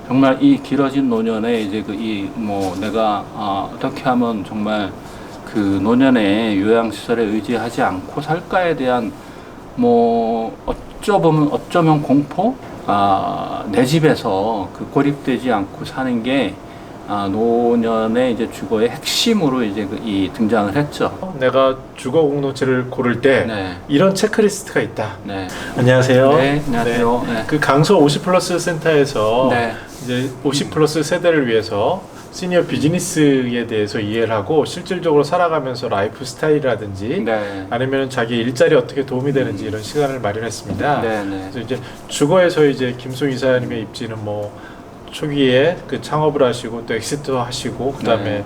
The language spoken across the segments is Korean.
정말 이 길어진 노년에 이제 내가 어떻게 하면 정말 그 노년에 요양시설에 의지하지 않고 살까에 대한 어쩌면 공포? 내 집에서 그 고립되지 않고 사는 게 노년의 이제 주거의 핵심으로 이제 이 등장을 했죠. 내가 주거 공동체를 고를 때 네. 이런 체크리스트가 있다. 네. 안녕하세요. 네, 안녕하세요. 네. 네. 그 강서 50플러스 센터에서 네. 이제 50플러스 세대를 위해서 시니어 비즈니스에 대해서 이해를 하고 실질적으로 살아가면서 라이프 스타일이라든지 네. 아니면 자기 일자리 어떻게 도움이 되는지 이런 시간을 마련했습니다. 네, 네. 그래서 이제 주거에서 이제 김송 이사님의 입지는 초기에 그 창업을 하시고 또 엑시트도 하시고 그다음에 네.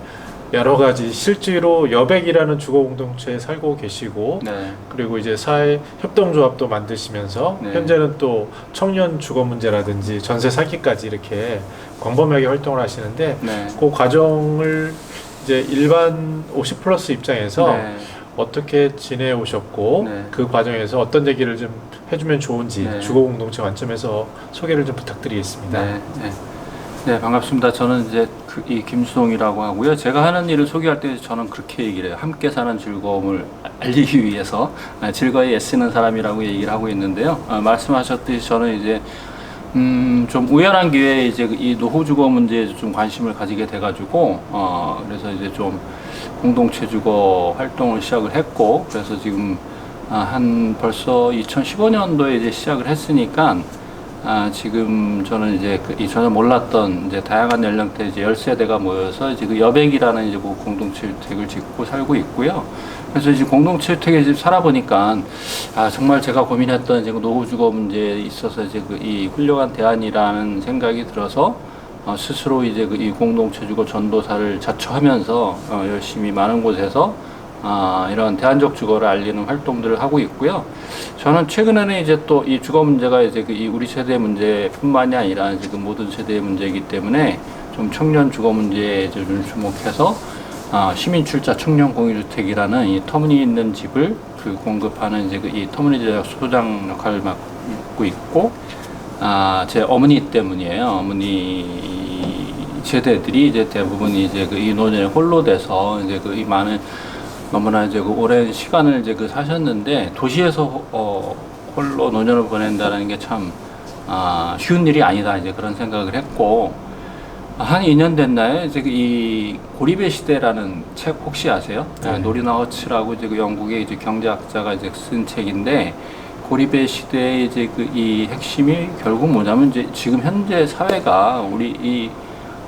여러 가지 실제로 여백이라는 주거 공동체에 살고 계시고 네. 그리고 이제 사회 협동조합도 만드시면서 네. 현재는 또 청년 주거 문제라든지 전세 사기까지 이렇게 광범위하게 활동을 하시는데 네. 그 과정을 이제 일반 50 플러스 입장에서 네. 어떻게 지내오셨고 네. 그 과정에서 어떤 얘기를 좀 해주면 좋은지 네. 주거 공동체 관점에서 소개를 좀 부탁드리겠습니다. 네. 네. 네, 반갑습니다. 저는 이제 이 김수동이라고 하고요. 제가 하는 일을 소개할 때 저는 그렇게 얘기를 해요. 함께 사는 즐거움을 알리기 위해서 즐거이 애쓰는 사람이라고 얘기를 하고 있는데요. 말씀하셨듯이 저는 이제 좀 우연한 기회에 이제 이 노후 주거 문제에 좀 관심을 가지게 돼가지고 그래서 이제 좀 공동체 주거 활동을 시작을 했고 그래서 지금 한 벌써 2015년도에 이제 시작을 했으니까 지금 저는 이제 전혀 몰랐던 이제 다양한 연령대 이제 10세대가 모여서 이제 그 여백이라는 이제 그 공동체 주택을 짓고 살고 있고요. 그래서 이제 공동체 주택에 집 살아보니까 정말 제가 고민했던 이제 그 노후 주거 문제에 있어서 이제 이 훌륭한 대안이라는 생각이 들어서 스스로 이제 이 공동체 주거 전도사를 자처하면서 열심히 많은 곳에서 이런 대안적 주거를 알리는 활동들을 하고 있고요. 저는 최근에는 이제 또 이 주거 문제가 이제 이 우리 세대 문제뿐만이 아니라 이제 그 모든 세대의 문제이기 때문에 좀 청년 주거 문제에 좀 주목해서 시민 출자 청년 공유주택이라는 이 터무니있는 집을 공급하는 이제 이 터무니제약 소장 역할을 맡고 있고 제 어머니 때문이에요. 어머니 세대들이 이제 대부분이 이제 이 노년에 홀로 돼서 이제 이 많은 너무나 이제 오랜 시간을 이제 사셨는데 도시에서 홀로 노년을 보낸다는 게 참 쉬운 일이 아니다 이제 그런 생각을 했고 한 2년 됐나요? 이제 이 고립의 시대라는 책 혹시 아세요? 네. 노리나 허츠라고 이제 영국의 이제 경제학자가 이제 쓴 책인데 고립의 시대의 이제 이 핵심이 결국 뭐냐면 이제 지금 현재 사회가 우리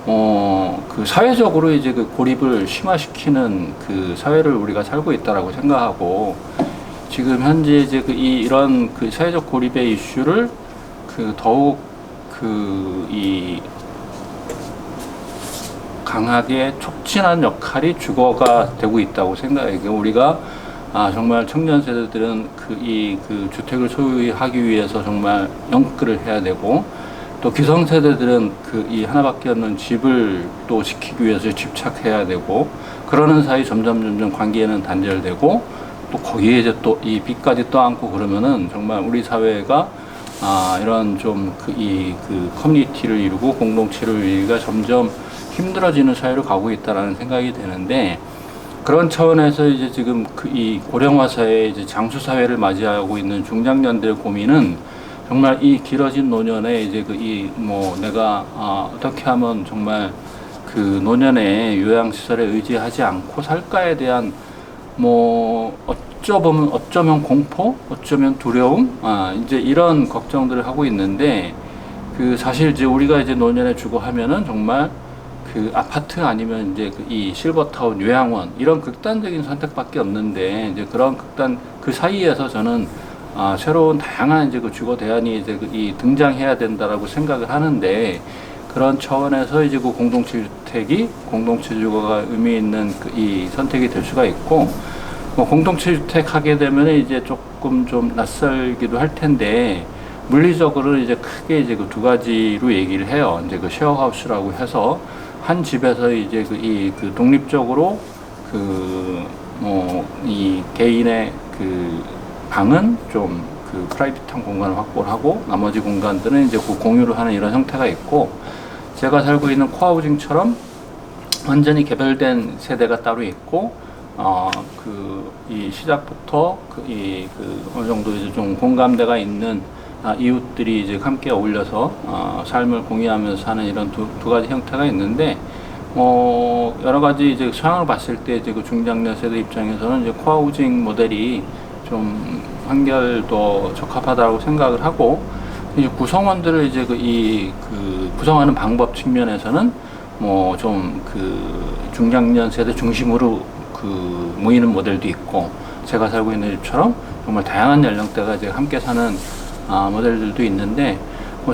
그 사회적으로 이제 그 고립을 심화시키는 그 사회를 우리가 살고 있다라고 생각하고 지금 현재 이제 이런 사회적 고립의 이슈를 더욱 강하게 촉진한 역할이 주거가 되고 있다고 생각해요. 우리가 정말 청년 세대들은 주택을 소유하기 위해서 정말 연끌을 해야 되고 또 기성세대들은 이 하나밖에 없는 집을 또 지키기 위해서 집착해야 되고 그러는 사이 점점 관계는 단절되고 또 거기에 이제 또 이 빚까지 떠안고 그러면은 정말 우리 사회가 이런 좀 커뮤니티를 이루고 공동체를 이루기가 점점 힘들어지는 사회로 가고 있다라는 생각이 드는데 그런 차원에서 이제 지금 이 고령화 사회 이제 장수 사회를 맞이하고 있는 중장년들의 고민은 정말 이 길어진 노년에 이제 내가 어떻게 하면 정말 그 노년에 요양시설에 의지하지 않고 살까에 대한 어쩌면 공포, 어쩌면 두려움, 이제 이런 걱정들을 하고 있는데 사실 이제 우리가 이제 노년에 주거하면은 정말 아파트 아니면 이제 이 실버타운 요양원 이런 극단적인 선택밖에 없는데 이제 그런 그 사이에서 저는 새로운 다양한 이제 주거 대안이 이제 등장해야 된다라고 생각을 하는데 그런 차원에서 이제 공동체 주택이 공동체 주거가 의미 있는 이 선택이 될 수가 있고 공동체 주택 하게 되면 이제 조금 좀 낯설기도 할 텐데 물리적으로 이제 크게 이제 두 가지로 얘기를 해요. 이제 쉐어하우스라고 해서 한 집에서 이제 독립적으로 이 개인의 방은 좀 프라이빗한 공간을 확보를 하고 나머지 공간들은 이제 공유를 하는 이런 형태가 있고 제가 살고 있는 코하우징처럼 완전히 개별된 세대가 따로 있고, 이 시작부터 어느 정도 이제 좀 공감대가 있는 이웃들이 이제 함께 어울려서 삶을 공유하면서 사는 이런 두 가지 형태가 있는데, 여러 가지 이제 상황을 봤을 때 이제 그 중장년 세대 입장에서는 이제 코하우징 모델이 좀 한결 더 적합하다고 생각을 하고, 이제 구성원들을 이제 구성하는 방법 측면에서는 뭐 좀 중장년 세대 중심으로 모이는 모델도 있고, 제가 살고 있는 집처럼 정말 다양한 연령대가 이제 함께 사는 모델들도 있는데,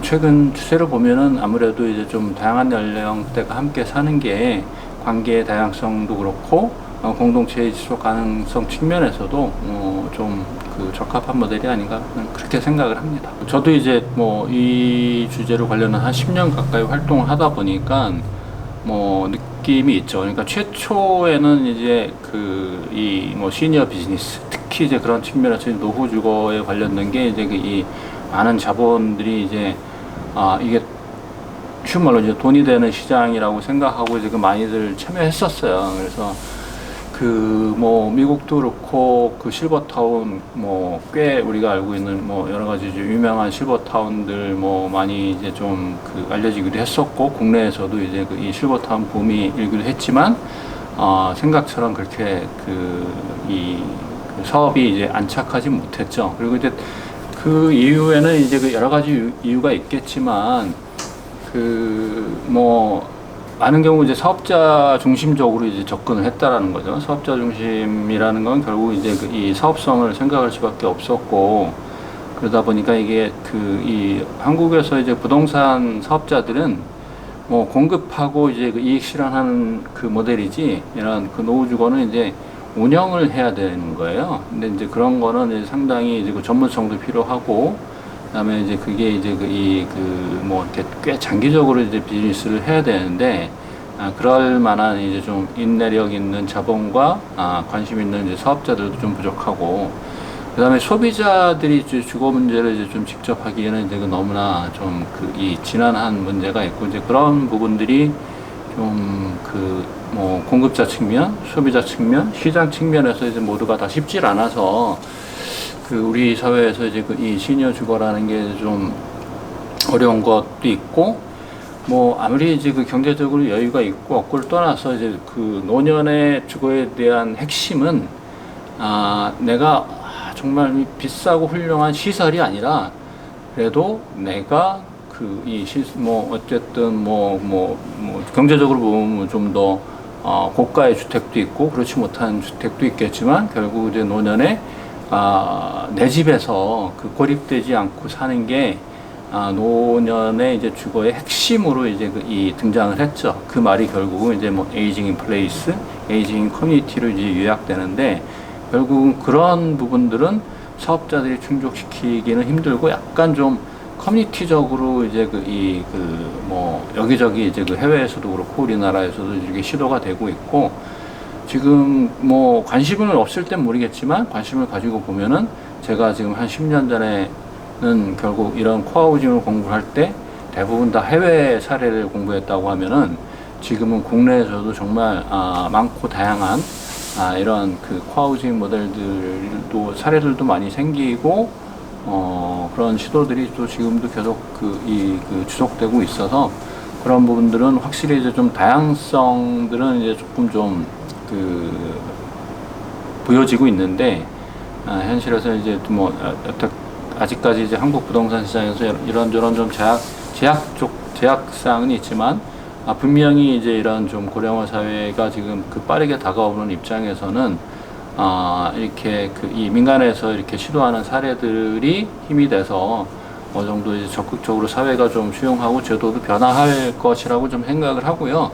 최근 추세를 보면은 아무래도 이제 좀 다양한 연령대가 함께 사는 게 관계의 다양성도 그렇고, 공동체의 지속 가능성 측면에서도 좀 적합한 모델이 아닌가 그렇게 생각을 합니다. 저도 이제 이 주제로 관련한 한 10년 가까이 활동을 하다 보니까 느낌이 있죠. 그러니까 최초에는 이제 시니어 비즈니스, 특히 이제 그런 측면에서 노후 주거에 관련된 게 이제 이 많은 자본들이 이제 이게 쉬운 말로 이제 돈이 되는 시장이라고 생각하고 이제 많이들 참여했었어요. 그래서 미국도 그렇고 실버타운 꽤 우리가 알고 있는 여러 가지 유명한 실버타운들 많이 이제 좀 알려지기도 했었고, 국내에서도 이제 이 실버타운 붐이 일기도 했지만 생각처럼 그렇게 이 사업이 이제 안착하지 못했죠. 그리고 이제 그 이후에는 이제 여러 가지 이유가 있겠지만 많은 경우 이제 사업자 중심적으로 이제 접근을 했다라는 거죠. 사업자 중심이라는 건 결국 이제 이 사업성을 생각할 수밖에 없었고, 그러다 보니까 이게 이 한국에서 이제 부동산 사업자들은 공급하고 이제 이익 실현하는 모델이지, 이런 노후 주거는 이제 운영을 해야 되는 거예요. 근데 이제 그런 거는 이제 상당히 이제 전문성도 필요하고, 그다음에 이제 그게 이제 이렇게 꽤 장기적으로 이제 비즈니스를 해야 되는데, 그럴 만한 이제 좀 인내력 있는 자본과 관심 있는 이제 사업자들도 좀 부족하고, 그다음에 소비자들이 이제 주거 문제를 이제 좀 직접 하기에는 이제 너무나 좀 이 지난한 문제가 있고, 이제 그런 부분들이 좀 공급자 측면, 소비자 측면, 시장 측면에서 이제 모두가 다 쉽질 않아서 우리 사회에서 이제 이 시니어 주거라는 게 좀 어려운 것도 있고, 아무리 이제 경제적으로 여유가 있고 없고를 떠나서 이제 노년의 주거에 대한 핵심은 내가 정말 비싸고 훌륭한 시설이 아니라, 그래도 내가 어쨌든 경제적으로 보면 좀 더 고가의 주택도 있고 그렇지 못한 주택도 있겠지만, 결국 이제 노년에 내 집에서 고립되지 않고 사는 게 노년의 이제 주거의 핵심으로 이제 등장을 했죠. 그 말이 결국은 이제 에이징 인 플레이스, 에이징 인 커뮤니티로 이제 요약되는데, 결국은 그런 부분들은 사업자들이 충족시키기는 힘들고, 약간 좀 커뮤니티적으로 이제 여기저기 이제 해외에서도 그렇고 우리나라에서도 이게 시도가 되고 있고, 지금 관심은 없을 땐 모르겠지만 관심을 가지고 보면은, 제가 지금 한 10년 전에는 결국 이런 코하우징을 공부할 때 대부분 다 해외 사례를 공부했다고 하면은, 지금은 국내에서도 정말 많고 다양한 이런 코하우징 모델들도 사례들도 많이 생기고, 그런 시도들이 또 지금도 계속 지속되고 있어서, 그런 부분들은 확실히 이제 좀 다양성들은 이제 조금 좀 보여지고 있는데, 현실에서 이제 아직까지 이제 한국 부동산 시장에서 이런저런 좀 제약사항은 있지만, 분명히 이제 이런 좀 고령화 사회가 지금 빠르게 다가오는 입장에서는 이렇게 이 민간에서 이렇게 시도하는 사례들이 힘이 돼서 어느 정도 이제 적극적으로 사회가 좀 수용하고 제도도 변화할 것이라고 좀 생각을 하고요.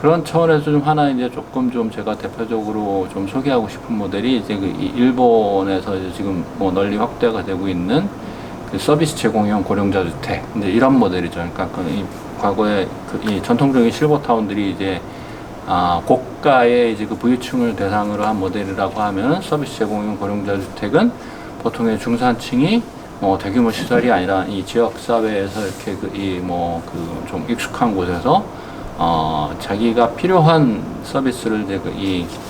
그런 차원에서 좀 하나 이제 조금 좀 제가 대표적으로 좀 소개하고 싶은 모델이 이제 일본에서 이제 지금 널리 확대가 되고 있는 서비스 제공형 고령자 주택, 이제 이런 모델이죠. 그러니까 이 과거에 이 전통적인 실버타운들이 이제 고가의 이제 부유층을 대상으로 한 모델이라고 하면, 서비스 제공형 고령자 주택은 보통의 중산층이 대규모 시설이 아니라 이 지역 사회에서 이렇게 좀 익숙한 곳에서 자기가 필요한 서비스를 이제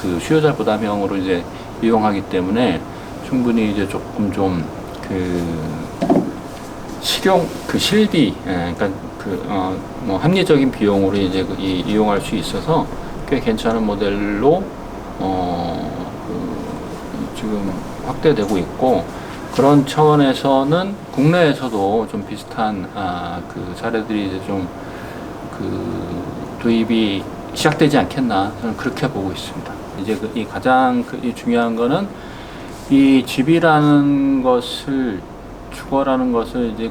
그 수요자 부담형으로 이제 이용하기 때문에 충분히 이제 조금 좀 실비, 그러니까 합리적인 비용으로 이제 이용할 수 있어서 꽤 괜찮은 모델로 지금 확대되고 있고, 그런 차원에서는 국내에서도 좀 비슷한 사례들이 이제 좀 도입이 시작되지 않겠나, 저는 그렇게 보고 있습니다. 이제 이 가장 이 중요한 거는 이 집이라는 것을, 주거라는 것을 이제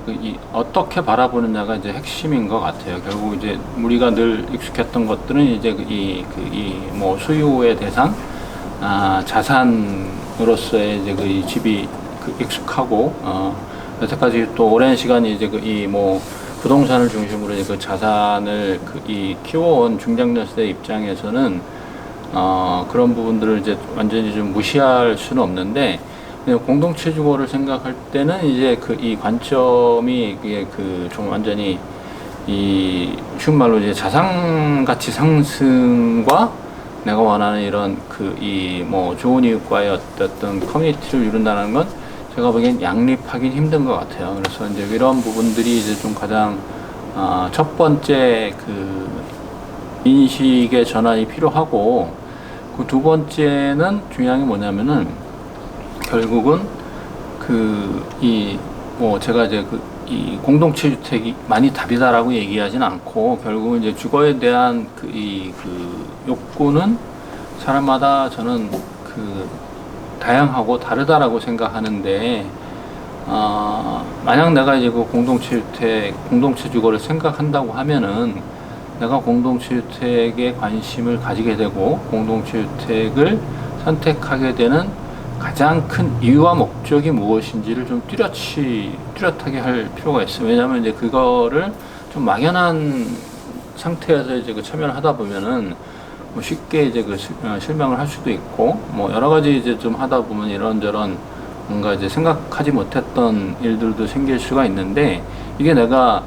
어떻게 바라보느냐가 이제 핵심인 것 같아요. 결국 이제 우리가 늘 익숙했던 것들은 이제 소유의 대상, 자산으로서의 이제 이 집이 익숙하고, 여태까지 또 오랜 시간 이제 부동산을 중심으로 이제 자산을 키워온 중장년 세대 입장에서는 그런 부분들을 이제 완전히 좀 무시할 수는 없는데, 공동체 주거를 생각할 때는 이제 이 관점이 이게 좀 완전히 쉬운 말로 이제 자산 가치 상승과 내가 원하는 이런 좋은 이웃과의 어떤 커뮤니티를 이룬다는 건 제가 보기엔 양립하긴 힘든 것 같아요. 그래서 이제 이런 부분들이 이제 좀 가장 첫 번째 인식의 전환이 필요하고, 그 두 번째는 중요한 게 뭐냐면은 결국은 제가 이제 이 공동체 주택이 많이 답이다라고 얘기하진 않고, 결국은 이제 주거에 대한 욕구는 사람마다 저는 다양하고 다르다라고 생각하는데, 만약 내가 이제 공동체 주거를 생각한다고 하면은 내가 공동체 주택에 관심을 가지게 되고 공동체 주택을 선택하게 되는 가장 큰 이유와 목적이 무엇인지를 좀 뚜렷하게 할 필요가 있어요. 왜냐하면 이제 그거를 좀 막연한 상태에서 이제 참여를 하다 보면은 쉽게 이제 실망을 할 수도 있고, 여러 가지 이제 좀 하다 보면 이런저런 뭔가 이제 생각하지 못했던 일들도 생길 수가 있는데, 이게 내가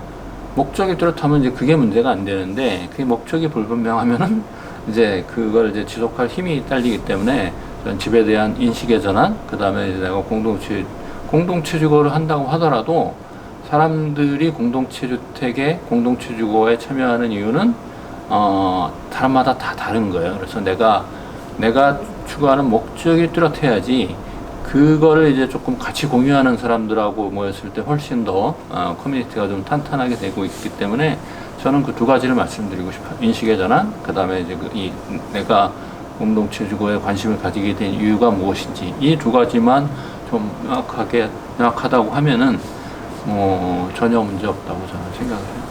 목적이 뚜렷하면 이제 그게 문제가 안 되는데, 그게 목적이 불분명하면은 이제 그걸 이제 지속할 힘이 딸리기 때문에 저는 집에 대한 인식의 전환, 그 다음에 이제 내가 공동체 주거를 한다고 하더라도 사람들이 공동체 주거에 참여하는 이유는 사람마다 다 다른 거예요. 그래서 내가 추구하는 목적이 뚜렷해야지, 그거를 이제 조금 같이 공유하는 사람들하고 모였을 때 훨씬 더 커뮤니티가 좀 탄탄하게 되고 있기 때문에 저는 그 두 가지를 말씀드리고 싶어요. 인식의 전환, 그 다음에 이제 내가 공동체 주거에 관심을 가지게 된 이유가 무엇인지, 이 두 가지만 좀 명확하다고 하면은 전혀 문제 없다고 저는 생각을 해요.